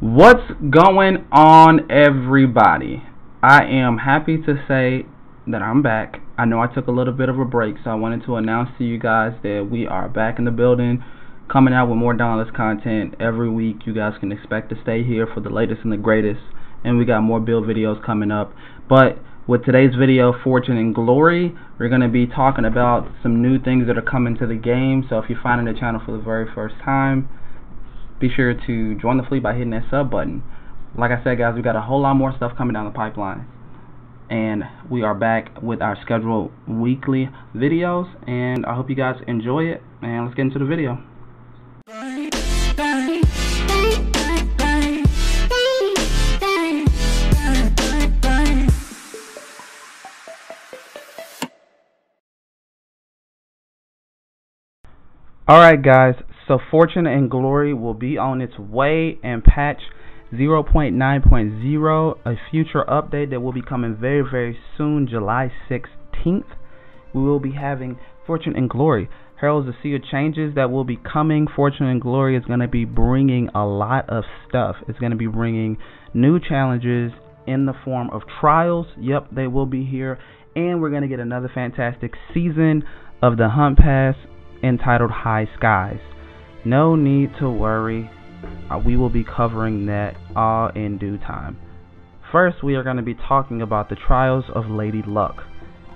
What's going on, everybody? I am happy to say that I'm back. I know I took a little bit of a break, so I wanted to announce to you guys that we are back in the building, coming out with more Dauntless content every week. You guys can expect to stay here for the latest and the greatest, and we got more build videos coming up. But with today's video, Fortune and Glory, we're going to be talking about some new things that are coming to the game. So if you're finding the channel for the very first time, be sure to join the fleet by hitting that sub button. Like I said, guys, we got a whole lot more stuff coming down the pipeline, and we are back with our scheduled weekly videos, and I hope you guys enjoy it, and let's get into the video. Alright guys, so Fortune and Glory will be on its way in patch 0.9.0, a future update that will be coming very, very soon, July 16th. We will be having Fortune and Glory. Heralds the Sea of changes that will be coming. Fortune and Glory is going to be bringing a lot of stuff. It's going to be bringing new challenges in the form of trials. Yep, they will be here. And we're going to get another fantastic season of the Hunt Pass entitled High Skies. No need to worry. We will be covering that all in due time. First, we are going to be talking about the trials of Lady Luck.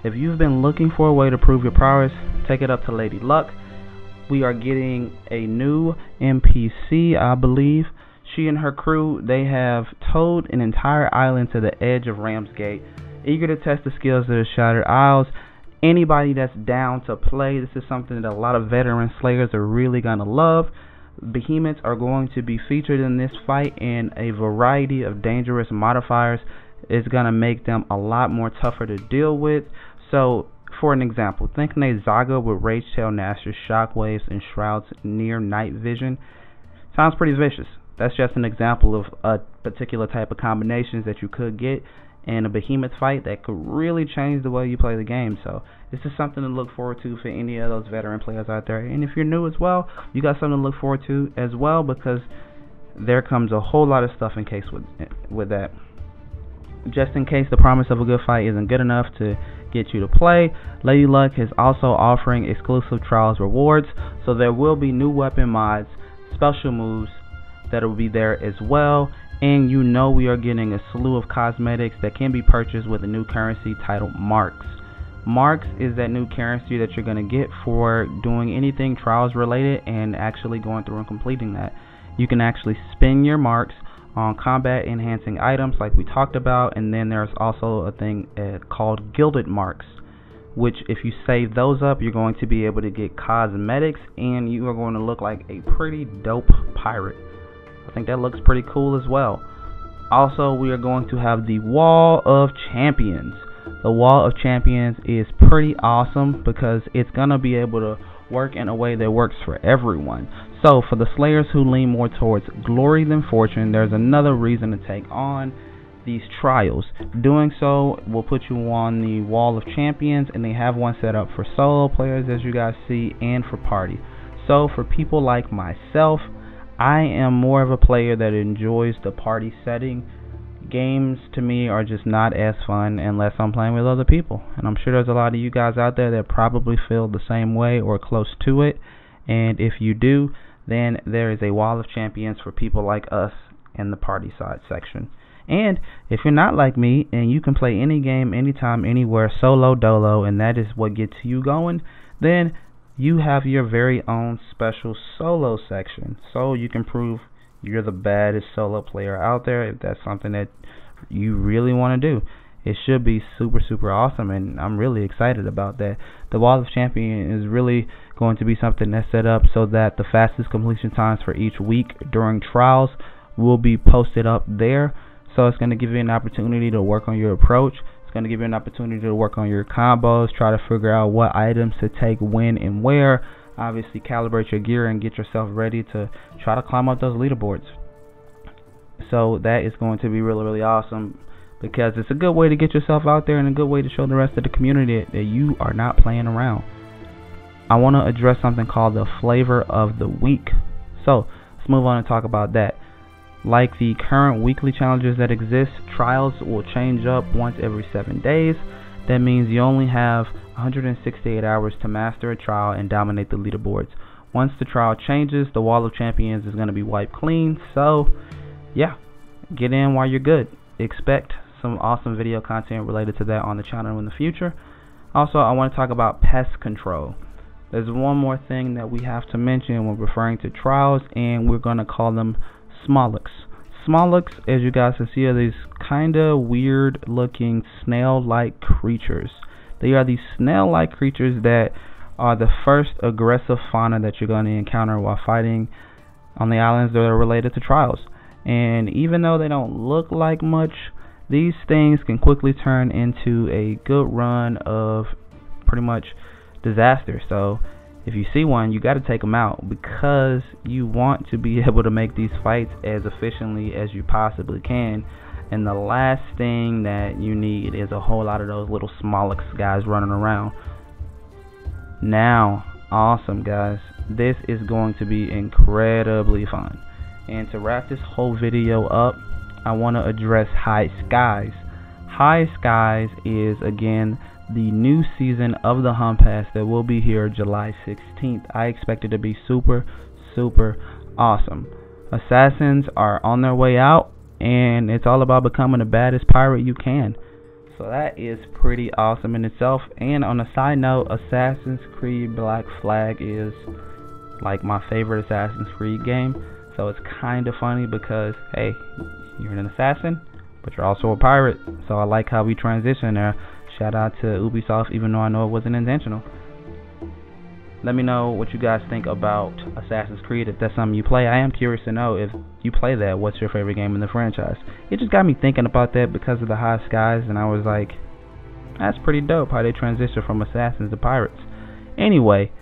If you've been looking for a way to prove your prowess, take it up to Lady Luck. We are getting a new NPC, I believe. She and her crew, they have towed an entire island to the edge of Ramsgate, eager to test the skills of the Shattered Isles. Anybody that's down to play, this is something that a lot of veteran slayers are really going to love. Behemoths are going to be featured in this fight, and a variety of dangerous modifiers is going to make them a lot more tougher to deal with. So, for an example, think Zaga with Rage Tail, Gnashers, Shockwaves, and Shrouds near night vision. Sounds pretty vicious. That's just an example of a particular type of combinations that you could get in a behemoth fight that could really change the way you play the game. So this is something to look forward to for any of those veteran players out there. And if you're new as well, you got something to look forward to as well, because there comes a whole lot of stuff in case with that. Just in case the promise of a good fight isn't good enough to get you to play, Lady Luck is also offering exclusive trials rewards. So there will be new weapon mods, special moves that will be there as well. And you know we are getting a slew of cosmetics that can be purchased with a new currency titled Marks. Marks is that new currency that you're going to get for doing anything trials related and actually going through and completing that. You can actually spend your marks on combat enhancing items like we talked about, and then there's also a thing called Gilded Marks, which if you save those up, you're going to be able to get cosmetics, and you are going to look like a pretty dope pirate. I think that looks pretty cool as well. Also, we are going to have the Wall of Champions. The Wall of Champions is pretty awesome because it's going to be able to work in a way that works for everyone. So for the slayers who lean more towards glory than fortune, there's another reason to take on these trials. Doing so will put you on the Wall of Champions, and they have one set up for solo players, as you guys see, and for party. So for people like myself, I am more of a player that enjoys the party setting. Games to me are just not as fun unless I'm playing with other people, and I'm sure there's a lot of you guys out there that probably feel the same way or close to it. And if you do, then there is a Wall of Champions for people like us in the party side section. And if you're not like me and you can play any game, anytime, anywhere, solo, dolo, and that is what gets you going, then you have your very own special solo section, so you can prove you're the baddest solo player out there. If that's something that you really want to do, it should be super, super awesome, and I'm really excited about that. The Wall of Champion is really going to be something that's set up so that the fastest completion times for each week during trials will be posted up there. So it's going to give you an opportunity to work on your approach. It's going to give you an opportunity to work on your combos, try to figure out what items to take when and where. Obviously calibrate your gear and get yourself ready to try to climb up those leaderboards. So that is going to be really, really awesome, because it's a good way to get yourself out there and a good way to show the rest of the community that you are not playing around. I want to address something called the flavor of the week. So let's move on and talk about that. Like the current weekly challenges that exist, trials will change up once every 7 days. That means you only have 168 hours to master a trial and dominate the leaderboards. Once the trial changes, the wall of champions is going to be wiped clean. So yeah, get in while you're good. Expect some awesome video content related to that on the channel in the future. Also, I want to talk about pest control. There's one more thing that we have to mention when referring to trials, and we're going to call them Smolix. Smolix, as you guys can see, are these kind of weird looking snail-like creatures. They are these snail-like creatures that are the first aggressive fauna that you're going to encounter while fighting on the islands that are related to trials. And even though they don't look like much, these things can quickly turn into a good run of pretty much disaster. So if you see one, you got to take them out, because you want to be able to make these fights as efficiently as you possibly can. And the last thing that you need is a whole lot of those little Smolix guys running around. Now, awesome guys, this is going to be incredibly fun. And to wrap this whole video up, I want to address High Skies. High Skies is, again, the new season of the Hunt Pass that will be here July 16th. I expect it to be super, super awesome. Assassins are on their way out, and it's all about becoming the baddest pirate you can. So that is pretty awesome in itself. And on a side note, Assassin's Creed Black Flag is like my favorite Assassin's Creed game. So it's kind of funny because, hey, you're an assassin, but you're also a pirate. So I like how we transition there. Shout out to Ubisoft, even though I know it wasn't intentional. Let me know what you guys think about Assassin's Creed, if that's something you play. I am curious to know, if you play that, what's your favorite game in the franchise? It just got me thinking about that because of the High Skies, and I was like, that's pretty dope how they transition from assassins to pirates. Anyway,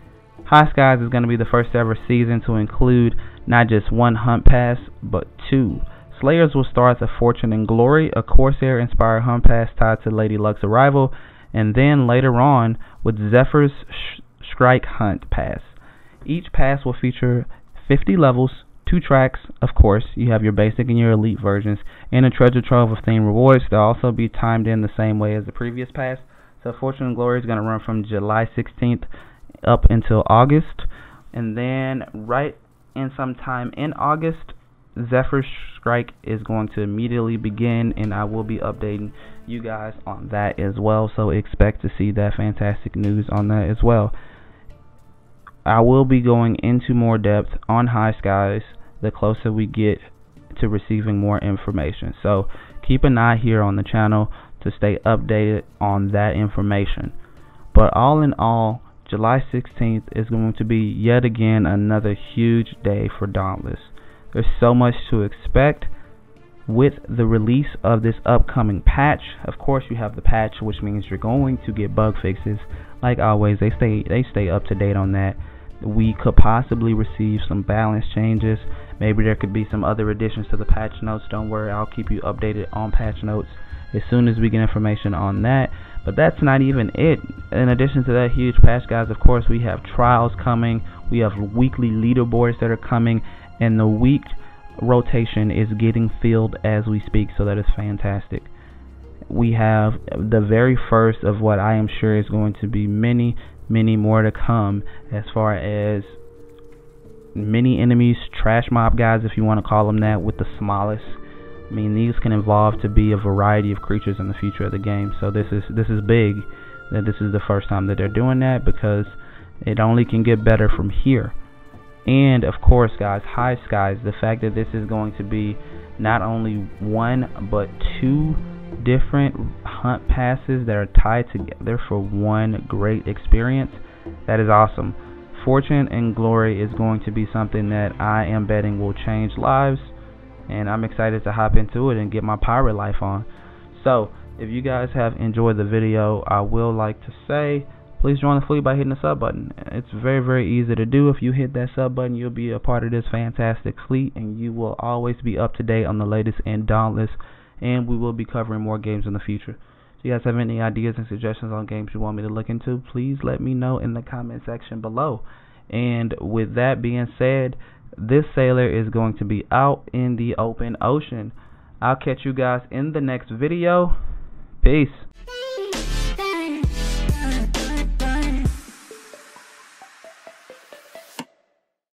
High Skies is going to be the first ever season to include not just one Hunt Pass, but two. Slayers will start the Fortune and Glory, a Corsair-inspired Hunt Pass tied to Lady Luck's arrival, and then later on with Zephyr's Strike Hunt Pass. Each pass will feature 50 levels, 2 tracks, of course, you have your basic and your elite versions, and a treasure trove of themed rewards. They'll also be timed in the same way as the previous pass. So Fortune and Glory is going to run from July 16th up until August, and then right in sometime in August, Zephyr's Strike is going to immediately begin, and I will be updating you guys on that as well, so expect to see that fantastic news on that as well. I will be going into more depth on High Skies the closer we get to receiving more information, so keep an eye here on the channel to stay updated on that information. But all in all, July 16th is going to be yet again another huge day for Dauntless. There's so much to expect with the release of this upcoming patch. Of course, you have the patch, which means you're going to get bug fixes. Like always, they stay up to date on that. We could possibly receive some balance changes. Maybe there could be some other additions to the patch notes. Don't worry, I'll keep you updated on patch notes as soon as we get information on that. But that's not even it. In addition to that huge patch, guys, of course, we have trials coming. We have weekly leaderboards that are coming, and the week rotation is getting filled as we speak, so that is fantastic. We have the very first of what I am sure is going to be many, many more to come, as far as mini enemies, trash mob guys, if you want to call them that, with the smallest. I mean, these can evolve to be a variety of creatures in the future of the game. So this is big that this is the first time that they're doing that, because it only can get better from here. And of course, guys, High Skies, the fact that this is going to be not only one but two different hunt passes that are tied together for one great experience, that is awesome. Fortune and Glory is going to be something that I am betting will change lives, and I'm excited to hop into it and get my pirate life on. So if you guys have enjoyed the video, I will like to say, please join the fleet by hitting the sub button. It's very, very easy to do. If you hit that sub button, you'll be a part of this fantastic fleet, and you will always be up to date on the latest in Dauntless, and we will be covering more games in the future. If you guys have any ideas and suggestions on games you want me to look into, please let me know in the comment section below. And with that being said, this sailor is going to be out in the open ocean. I'll catch you guys in the next video. Peace.